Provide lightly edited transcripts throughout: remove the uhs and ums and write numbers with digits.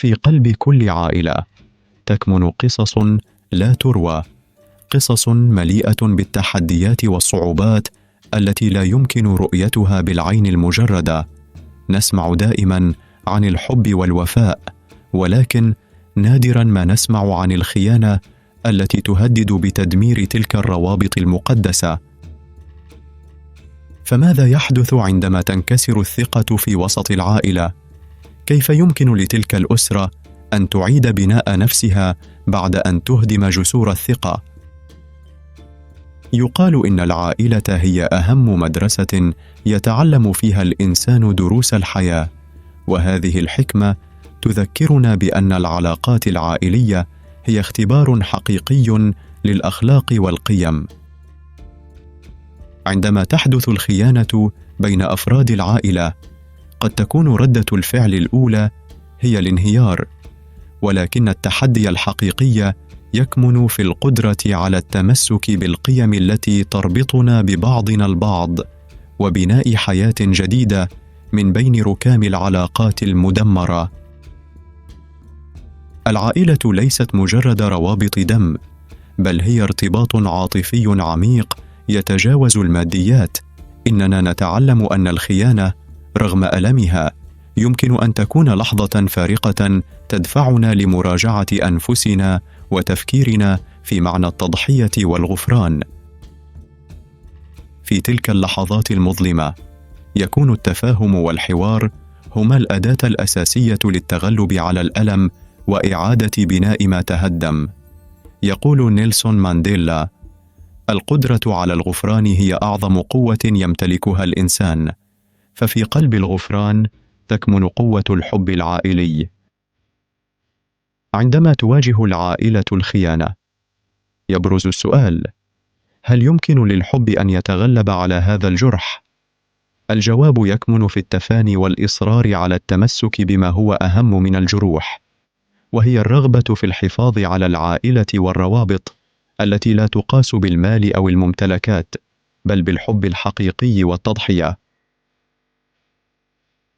في قلب كل عائلة تكمن قصص لا تروى، قصص مليئة بالتحديات والصعوبات التي لا يمكن رؤيتها بالعين المجردة. نسمع دائما عن الحب والوفاء، ولكن نادرا ما نسمع عن الخيانة التي تهدد بتدمير تلك الروابط المقدسة. فماذا يحدث عندما تنكسر الثقة في وسط العائلة؟ كيف يمكن لتلك الأسرة أن تعيد بناء نفسها بعد أن تهدم جسور الثقة؟ يقال إن العائلة هي أهم مدرسة يتعلم فيها الإنسان دروس الحياة، وهذه الحكمة تذكرنا بأن العلاقات العائلية هي اختبار حقيقي للأخلاق والقيم. عندما تحدث الخيانة بين أفراد العائلة، قد تكون ردة الفعل الأولى هي الانهيار، ولكن التحدي الحقيقي يكمن في القدرة على التمسك بالقيم التي تربطنا ببعضنا البعض، وبناء حياة جديدة من بين ركام العلاقات المدمرة. العائلة ليست مجرد روابط دم، بل هي ارتباط عاطفي عميق يتجاوز الماديات. إننا نتعلم أن الخيانة رغم ألمها يمكن أن تكون لحظة فارقة تدفعنا لمراجعة أنفسنا وتفكيرنا في معنى التضحية والغفران. في تلك اللحظات المظلمة يكون التفاهم والحوار هما الأداة الأساسية للتغلب على الألم وإعادة بناء ما تهدم. يقول نيلسون مانديلا: القدرة على الغفران هي أعظم قوة يمتلكها الإنسان، ففي قلب الغفران تكمن قوة الحب العائلي. عندما تواجه العائلة الخيانة، يبرز السؤال: هل يمكن للحب أن يتغلب على هذا الجرح؟ الجواب يكمن في التفاني والإصرار على التمسك بما هو أهم من الجروح، وهي الرغبة في الحفاظ على العائلة والروابط التي لا تقاس بالمال أو الممتلكات، بل بالحب الحقيقي والتضحية.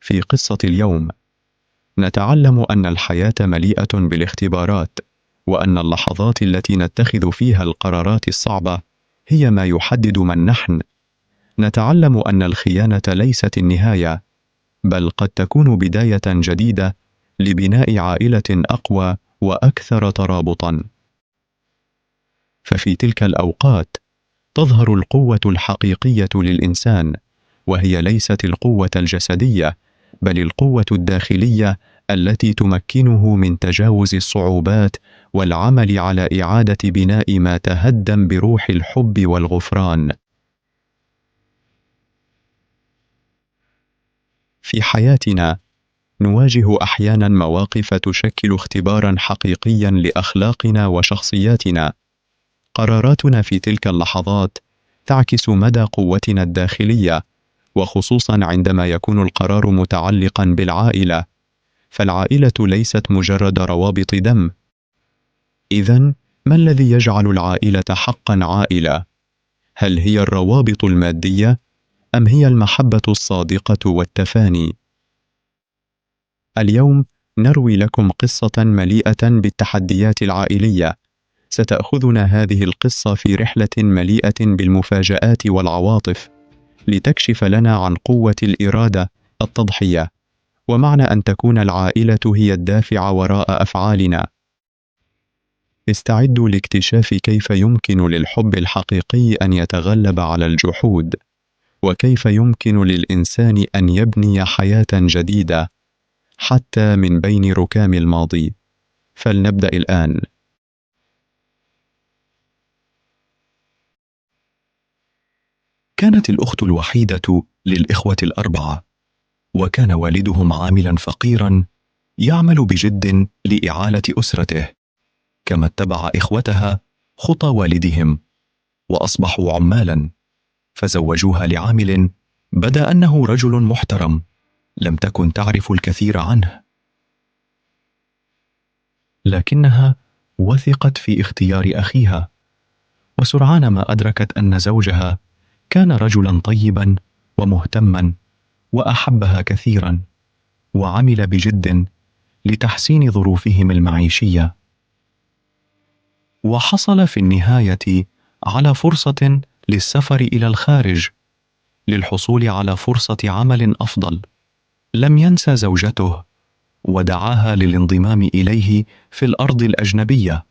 في قصة اليوم نتعلم أن الحياة مليئة بالاختبارات، وأن اللحظات التي نتخذ فيها القرارات الصعبة هي ما يحدد من نحن. نتعلم أن الخيانة ليست النهاية، بل قد تكون بداية جديدة لبناء عائلة أقوى وأكثر ترابطاً. ففي تلك الأوقات تظهر القوة الحقيقية للإنسان، وهي ليست القوة الجسدية، بل القوة الداخلية التي تمكنه من تجاوز الصعوبات والعمل على إعادة بناء ما تهدم بروح الحب والغفران. في حياتنا نواجه أحياناً مواقف تشكل اختباراً حقيقياً لأخلاقنا وشخصياتنا. قراراتنا في تلك اللحظات تعكس مدى قوتنا الداخلية، وخصوصاً عندما يكون القرار متعلقاً بالعائلة، فالعائلة ليست مجرد روابط دم. إذن ما الذي يجعل العائلة حقاً عائلة؟ هل هي الروابط المادية، أم هي المحبة الصادقة والتفاني؟ اليوم نروي لكم قصة مليئة بالتحديات العائلية. ستأخذنا هذه القصة في رحلة مليئة بالمفاجآت والعواطف، لتكشف لنا عن قوة الإرادة، التضحية، ومعنى أن تكون العائلة هي الدافع وراء أفعالنا. استعدوا لاكتشاف كيف يمكن للحب الحقيقي أن يتغلب على الجحود، وكيف يمكن للإنسان أن يبني حياة جديدة حتى من بين ركام الماضي. فلنبدأ الآن. كانت الأخت الوحيدة للإخوة الأربعة، وكان والدهم عاملاً فقيراً يعمل بجد لإعالة أسرته، كما اتبع إخوتها خطى والدهم وأصبحوا عمالاً، فزوجوها لعامل بدا أنه رجل محترم لم تكن تعرف الكثير عنه، لكنها وثقت في اختيار أخيها، وسرعان ما أدركت أن زوجها كان رجلاً طيباً ومهتماً وأحبها كثيراً، وعمل بجد لتحسين ظروفهم المعيشية. وحصل في النهاية على فرصة للسفر إلى الخارج للحصول على فرصة عمل أفضل. لم ينسى زوجته ودعاها للانضمام إليه في الأرض الأجنبية،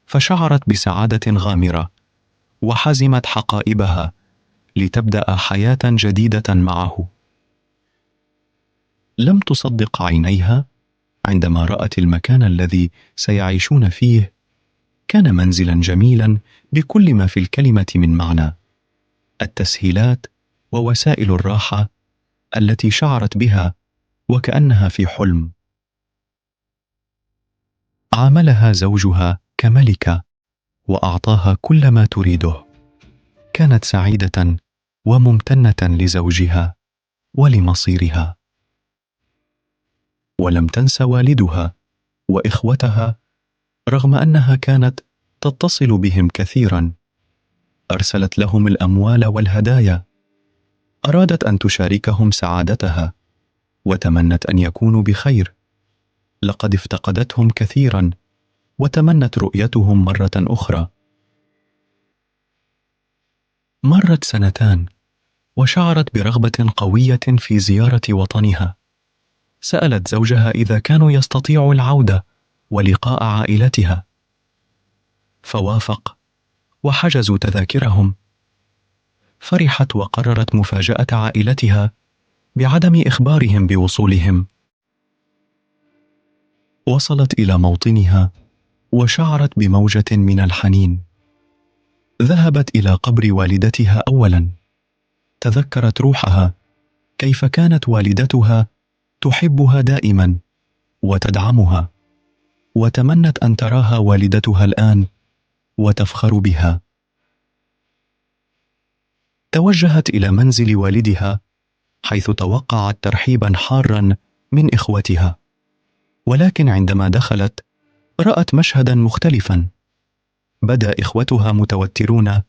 فشعرت بسعادة غامرة وحزمت حقائبها لتبدأ حياة جديدة معه. لم تصدق عينيها عندما رأت المكان الذي سيعيشون فيه. كان منزلا جميلا بكل ما في الكلمة من معنى. التسهيلات ووسائل الراحة التي شعرت بها وكأنها في حلم. عاملها زوجها كملكة وأعطاها كل ما تريده. كانت سعيدة وممتنة لزوجها ولمصيرها. ولم تنس والدها وإخوتها رغم أنها كانت تتصل بهم كثيرا. أرسلت لهم الأموال والهدايا. أرادت أن تشاركهم سعادتها وتمنت أن يكونوا بخير. لقد افتقدتهم كثيرا وتمنت رؤيتهم مرة أخرى. مرت 2 وشعرت برغبة قوية في زيارة وطنها. سألت زوجها إذا كانوا يستطيعوا العودة ولقاء عائلتها، فوافق وحجزوا تذاكرهم. فرحت وقررت مفاجأة عائلتها بعدم إخبارهم بوصولهم. وصلت إلى موطنها وشعرت بموجة من الحنين. ذهبت إلى قبر والدتها أولا. تذكرت روحها كيف كانت والدتها تحبها دائما وتدعمها، وتمنت أن تراها والدتها الآن وتفخر بها. توجهت إلى منزل والدها حيث توقعت ترحيبا حارا من إخوتها، ولكن عندما دخلت رأت مشهدا مختلفا. بدأ إخوتها متوترون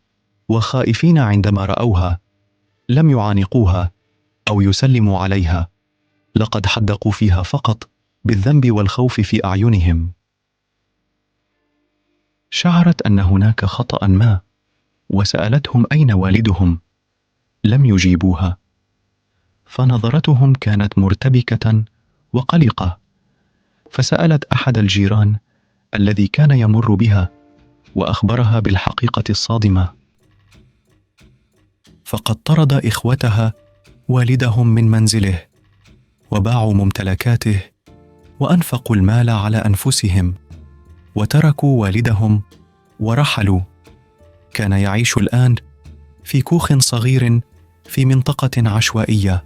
وخائفين عندما رأوها. لم يعانقوها أو يسلموا عليها، لقد حدقوا فيها فقط بالذنب والخوف في أعينهم. شعرت أن هناك خطأ ما وسألتهم أين والدهم. لم يجيبوها، فنظرتهم كانت مرتبكة وقلقة. فسألت أحد الجيران الذي كان يمر بها وأخبرها بالحقيقة الصادمة. فقد طرد إخوتها والدهم من منزله وباعوا ممتلكاته وأنفقوا المال على أنفسهم وتركوا والدهم ورحلوا. كان يعيش الآن في كوخ صغير في منطقة عشوائية،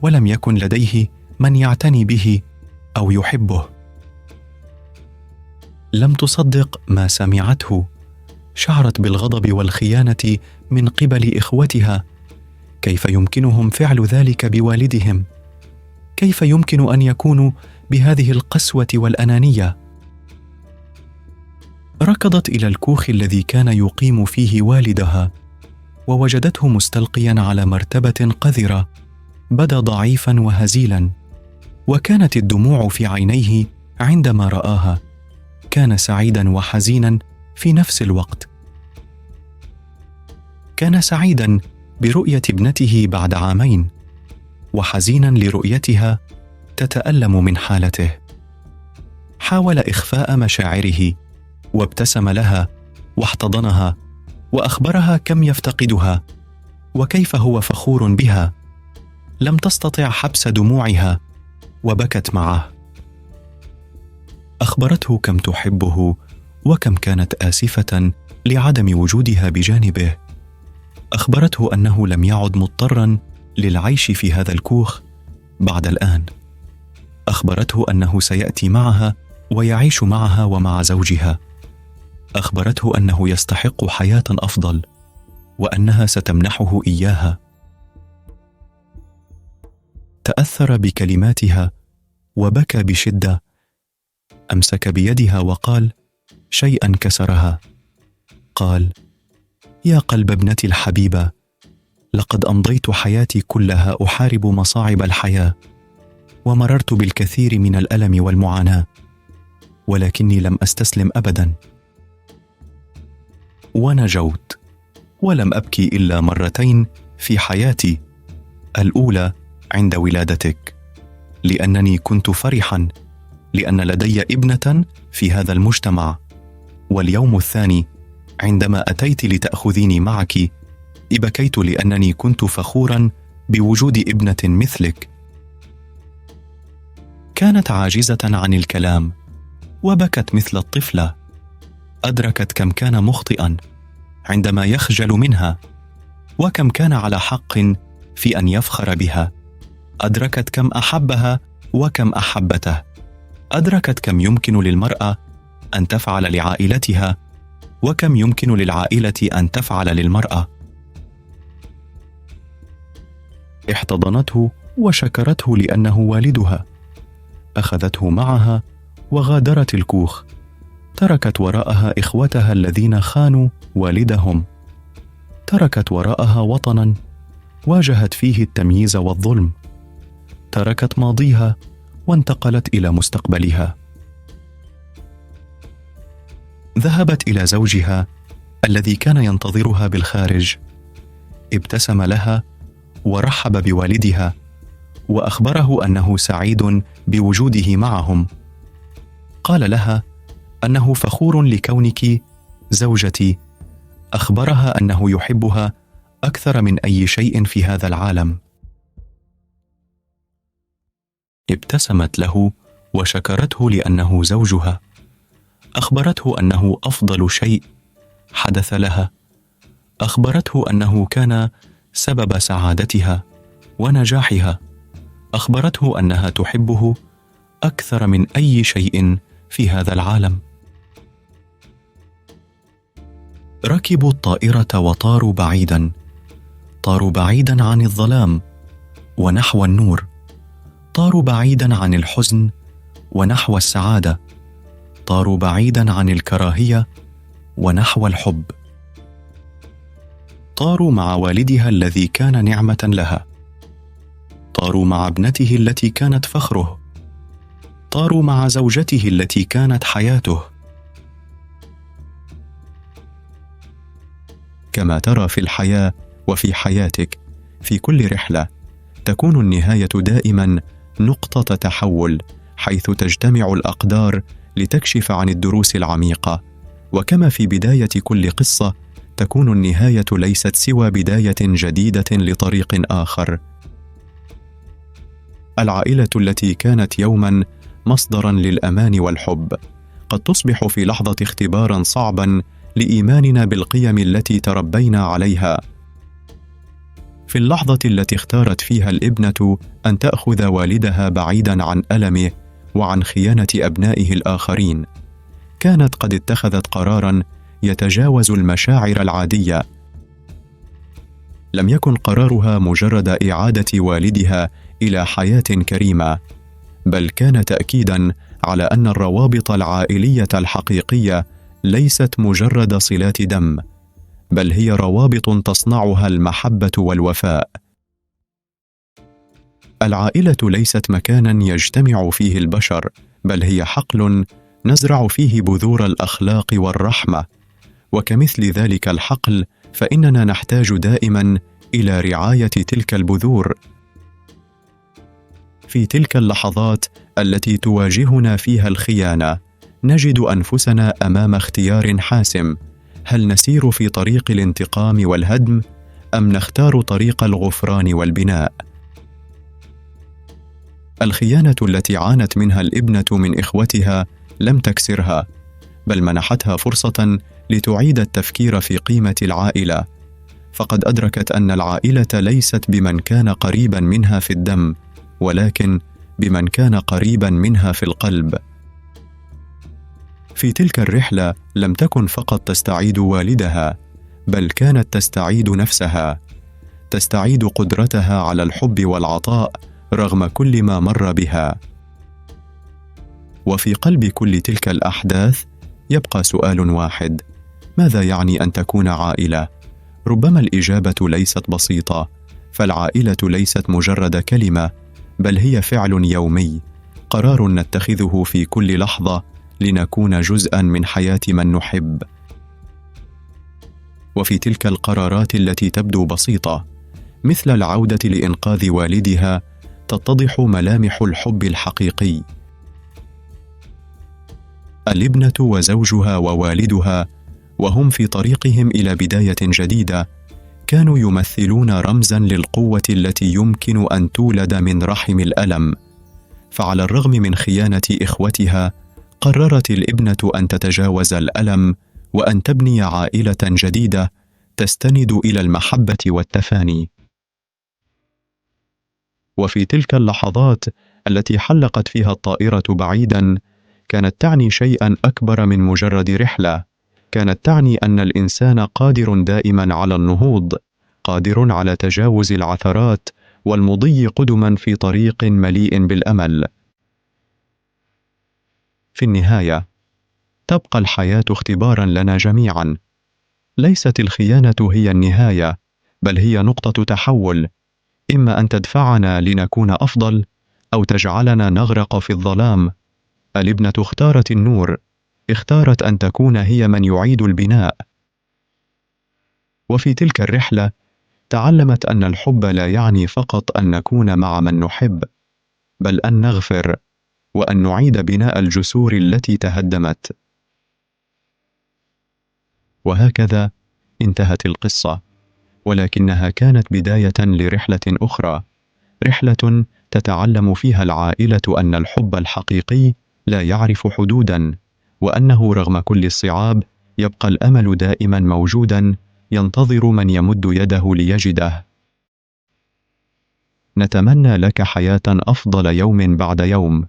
ولم يكن لديه من يعتني به أو يحبه. لم تصدق ما سمعته. شعرت بالغضب والخيانة من قبل إخوتها. كيف يمكنهم فعل ذلك بوالدهم؟ كيف يمكن أن يكونوا بهذه القسوة والأنانية؟ ركضت إلى الكوخ الذي كان يقيم فيه والدها، ووجدته مستلقيا على مرتبة قذرة. بدا ضعيفا وهزيلا، وكانت الدموع في عينيه عندما رآها. كان سعيدا وحزينا في نفس الوقت. كان سعيدا برؤية ابنته بعد 2 عام، وحزينا لرؤيتها تتألم من حالته. حاول إخفاء مشاعره وابتسم لها واحتضنها وأخبرها كم يفتقدها وكيف هو فخور بها. لم تستطع حبس دموعها وبكت معه. أخبرته كم تحبه وكم كانت آسفة لعدم وجودها بجانبه. أخبرته أنه لم يعد مضطرا للعيش في هذا الكوخ بعد الآن. أخبرته أنه سيأتي معها ويعيش معها ومع زوجها. أخبرته أنه يستحق حياة أفضل وأنها ستمنحه إياها. تأثر بكلماتها وبكى بشدة. أمسك بيدها وقال شيئا كسرها. قال: يا قلب ابنتي الحبيبة، لقد أمضيت حياتي كلها أحارب مصاعب الحياة، ومررت بالكثير من الألم والمعاناة، ولكني لم أستسلم أبداً، ونجوت. ولم أبكي إلا مرتين في حياتي، الأولى عند ولادتك، لأنني كنت فرحاً لأن لدي ابنة في هذا المجتمع، واليوم الثاني عندما أتيت لتأخذيني معك بكيت لأنني كنت فخوراً بوجود ابنة مثلك. كانت عاجزة عن الكلام وبكت مثل الطفلة. أدركت كم كان مخطئاً عندما يخجل منها، وكم كان على حق في أن يفخر بها. أدركت كم أحبها وكم أحبته. أدركت كم يمكن للمرأة أن تفعل لعائلتها وكم يمكن للعائلة أن تفعل للمرأة. احتضنته وشكرته لأنه والدها. أخذته معها وغادرت الكوخ. تركت وراءها إخوتها الذين خانوا والدهم. تركت وراءها وطناً واجهت فيه التمييز والظلم. تركت ماضيها وانتقلت إلى مستقبلها. ذهبت إلى زوجها الذي كان ينتظرها بالخارج. ابتسم لها ورحب بوالدها وأخبره أنه سعيد بوجوده معهم. قال لها أنه فخور لكونك زوجتي. أخبرها أنه يحبها أكثر من أي شيء في هذا العالم. ابتسمت له وشكرته لأنه زوجها. أخبرته أنه أفضل شيء حدث لها. أخبرته أنه كان سبب سعادتها ونجاحها. أخبرته أنها تحبه أكثر من أي شيء في هذا العالم. ركبوا الطائرة وطاروا بعيدا. طاروا بعيدا عن الظلام ونحو النور. طاروا بعيدا عن الحزن ونحو السعادة. طاروا بعيدا عن الكراهية ونحو الحب. طاروا مع والدها الذي كان نعمة لها. طاروا مع ابنته التي كانت فخره. طاروا مع زوجته التي كانت حياته. كما ترى في الحياة وفي حياتك، في كل رحلة تكون النهاية دائما نقطة تحول، حيث تجتمع الأقدار لتكشف عن الدروس العميقة. وكما في بداية كل قصة، تكون النهاية ليست سوى بداية جديدة لطريق آخر. العائلة التي كانت يوما مصدرا للأمان والحب قد تصبح في لحظة اختبارا صعبا لإيماننا بالقيم التي تربينا عليها. في اللحظة التي اختارت فيها الابنة أن تأخذ والدها بعيدا عن ألمه وعن خيانة أبنائه الآخرين، كانت قد اتخذت قرارا يتجاوز المشاعر العادية. لم يكن قرارها مجرد إعادة والدها إلى حياة كريمة، بل كان تأكيدا على أن الروابط العائلية الحقيقية ليست مجرد صلات دم، بل هي روابط تصنعها المحبة والوفاء. العائلة ليست مكانا يجتمع فيه البشر، بل هي حقل نزرع فيه بذور الأخلاق والرحمة. وكمثل ذلك الحقل، فإننا نحتاج دائما إلى رعاية تلك البذور. في تلك اللحظات التي تواجهنا فيها الخيانة، نجد أنفسنا أمام اختيار حاسم: هل نسير في طريق الانتقام والهدم، أم نختار طريق الغفران والبناء؟ الخيانة التي عانت منها الابنة من إخوتها لم تكسرها، بل منحتها فرصة لتعيد التفكير في قيمة العائلة. فقد أدركت أن العائلة ليست بمن كان قريبا منها في الدم، ولكن بمن كان قريبا منها في القلب. في تلك الرحلة لم تكن فقط تستعيد والدها، بل كانت تستعيد نفسها، تستعيد قدرتها على الحب والعطاء رغم كل ما مر بها. وفي قلب كل تلك الأحداث يبقى سؤال واحد: ماذا يعني أن تكون عائلة؟ ربما الإجابة ليست بسيطة، فالعائلة ليست مجرد كلمة، بل هي فعل يومي، قرار نتخذه في كل لحظة لنكون جزءاً من حياة من نحب. وفي تلك القرارات التي تبدو بسيطة، مثل العودة لإنقاذ والدها، تتضح ملامح الحب الحقيقي. الابنة وزوجها ووالدها وهم في طريقهم إلى بداية جديدة كانوا يمثلون رمزاً للقوة التي يمكن أن تولد من رحم الألم. فعلى الرغم من خيانة إخوتها، قررت الابنة أن تتجاوز الألم وأن تبني عائلة جديدة تستند إلى المحبة والتفاني. وفي تلك اللحظات التي حلقت فيها الطائرة بعيداً، كانت تعني شيئاً أكبر من مجرد رحلة. كانت تعني أن الإنسان قادر دائماً على النهوض، قادر على تجاوز العثرات والمضي قدماً في طريق مليء بالأمل. في النهاية، تبقى الحياة اختباراً لنا جميعاً. ليست الخيانة هي النهاية، بل هي نقطة تحول، إما أن تدفعنا لنكون أفضل أو تجعلنا نغرق في الظلام. الابنة اختارت النور، اختارت أن تكون هي من يعيد البناء. وفي تلك الرحلة تعلمت أن الحب لا يعني فقط أن نكون مع من نحب، بل أن نغفر وأن نعيد بناء الجسور التي تهدمت. وهكذا انتهت القصة، ولكنها كانت بداية لرحلة أخرى، رحلة تتعلم فيها العائلة أن الحب الحقيقي لا يعرف حدوداً، وأنه رغم كل الصعاب يبقى الأمل دائماً موجوداً، ينتظر من يمد يده ليجده. نتمنى لك حياة أفضل يوم بعد يوم.